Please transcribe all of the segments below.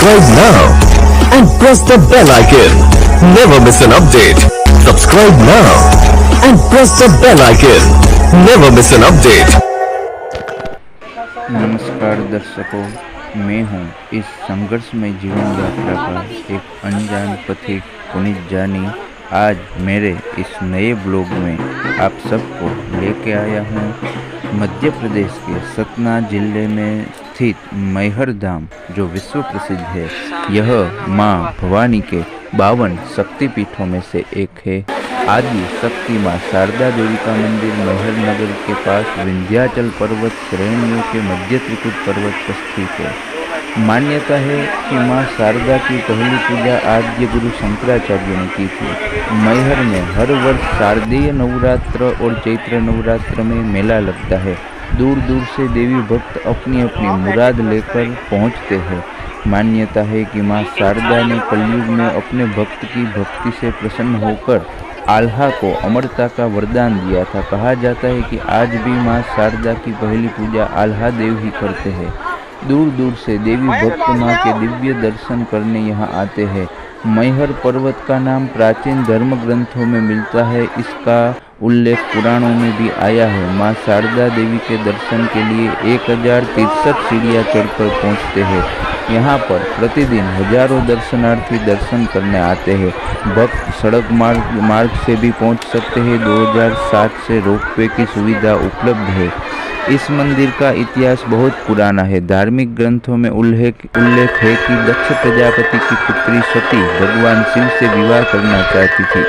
Subscribe now and press the bell icon. Never miss an update. Subscribe now and press the bell icon. Never miss an update. नमस्कार दर्शकों, मैं हूं इस संघर्षमय जीवन यात्रा का एक अनजान पथिक पुनीत जानी। आज मेरे इस नए ब्लॉग में आप सबको लेके आया हूं मध्य प्रदेश के सतना जिले में स्थित मैहर धाम, जो विश्व प्रसिद्ध है। यह मां भवानी के 52 शक्तिपीठों में से एक है। आदि शक्ति मां शारदा देवी का मंदिर मैहर नगर के पास विंध्याचल पर्वत श्रेणियों के मध्य त्रिकुट पर्वत पर स्थित है। मान्यता है कि मां शारदा की पहली पूजा आद्य गुरु शंकराचार्य ने की थी। मैहर में हर वर्ष शारदीय नवरात्र और चैत्र नवरात्र में मेला लगता है। दूर दूर से देवी भक्त अपनी अपनी मुराद लेकर पहुंचते हैं। मान्यता है कि मां शारदा ने कलयुग में अपने भक्त की भक्ति से प्रसन्न होकर आल्हा को अमरता का वरदान दिया था। कहा जाता है कि आज भी मां शारदा की पहली पूजा आल्हा देव ही करते हैं। दूर दूर से देवी भक्त मां के दिव्य दर्शन करने यहाँ आते हैं। मैहर पर्वत का नाम प्राचीन धर्म ग्रंथों में मिलता है। इसका उल्लेख पुराणों में भी आया है। मां शारदा देवी के दर्शन के लिए 1063 सीढ़ियाँ चढ़कर पहुँचते हैं। यहाँ पर प्रतिदिन हजारों दर्शनार्थी दर्शन करने आते हैं। भक्त सड़क मार्ग से भी पहुँच सकते हैं। 2007 से रोपवे की सुविधा उपलब्ध है। इस मंदिर का इतिहास बहुत पुराना है। धार्मिक ग्रंथों में उल्लेख है कि दक्ष प्रजापति की पुत्री सती भगवान शिव से विवाह करना चाहती थी,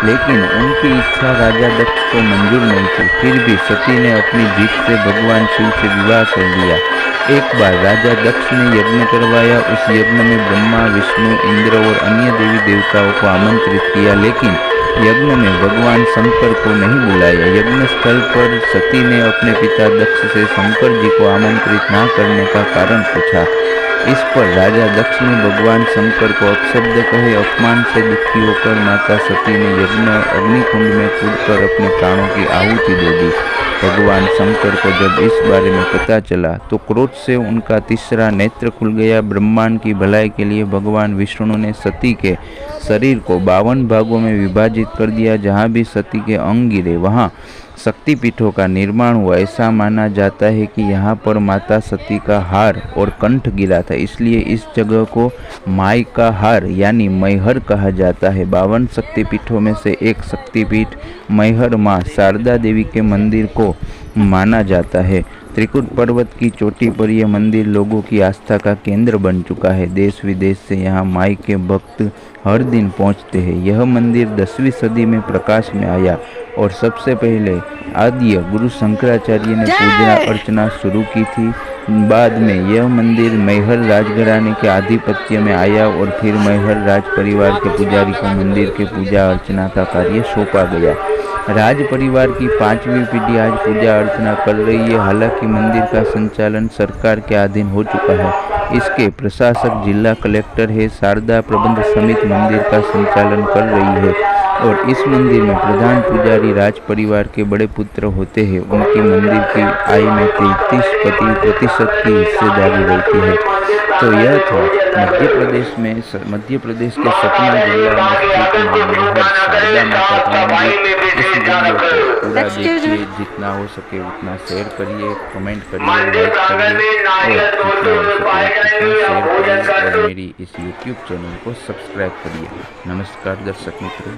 लेकिन उनकी इच्छा राजा दक्ष को मंजूर नहीं थी। फिर भी सती ने अपनी जीत से भगवान शिव से विवाह कर लिया। एक बार राजा दक्ष ने यज्ञ करवाया। उस यज्ञ में ब्रह्मा, विष्णु, इंद्र और अन्य देवी देवताओं को आमंत्रित किया, लेकिन यज्ञ में भगवान शंकर को नहीं बुलाया। यज्ञ स्थल पर सती ने अपने पिता दक्ष से शंकर जी को आमंत्रित न करने का कारण पूछा। इस पर राजा दक्ष ने भगवान शंकर को अपशब्द कहे। अपमान से दुखी होकर माता सती ने यज्ञ अग्निकुंड में कूदकर अपने प्राणों की आहुति दे दी। भगवान शंकर को जब इस बारे में पता चला तो क्रोध से उनका तीसरा नेत्र खुल गया। ब्रह्मांड की भलाई के लिए भगवान विष्णु ने सती के शरीर को 52 भागों में विभाजित कर दिया। जहाँ भी सती के अंग गिरे वहाँ शक्तिपीठों का निर्माण हुआ। ऐसा माना जाता है कि यहाँ पर माता सती का हार और कंठ गिरा था, इसलिए इस जगह को माई का हार यानी मैहर कहा जाता है। 52 शक्तिपीठों में से एक शक्तिपीठ मैहर माँ शारदा देवी के मंदिर को माना जाता है। त्रिकुट पर्वत की चोटी पर यह मंदिर लोगों की आस्था का केंद्र बन चुका है। देश विदेश से यहाँ माई के भक्त हर दिन पहुँचते हैं। यह मंदिर 10वीं सदी में प्रकाश में आया और सबसे पहले आद्य गुरु शंकराचार्य ने पूजा अर्चना शुरू की थी। बाद में यह मंदिर मैहर राजघराने के आधिपत्य में आया और फिर मैहर राज परिवार के पुजारी को मंदिर के पूजा अर्चना का कार्य सौंपा गया। राज परिवार की 5वीं पीढ़ी आज पूजा अर्चना कर रही है। हालांकि मंदिर का संचालन सरकार के अधीन हो चुका है। इसके प्रशासक जिला कलेक्टर है। शारदा प्रबंध समिति मंदिर का संचालन कर रही है और इस मंदिर में प्रधान पुजारी राज परिवार के बड़े पुत्र होते हैं। उनकी मंदिर की आय में 33% की हिस्सेदारी रहती है। तो यह था मध्य प्रदेश के सतना जिला में स्थित मैहर शारदा माता का मंदिर। इस वीडियो को पूरा देखिए, जितना हो सके उतना शेयर करिए, कमेंट करिए, लाइक करिए और जितना हो सके उतना शेयर करिए और मेरी इस YouTube चैनल को सब्सक्राइब करिए। नमस्कार दर्शक मित्रों।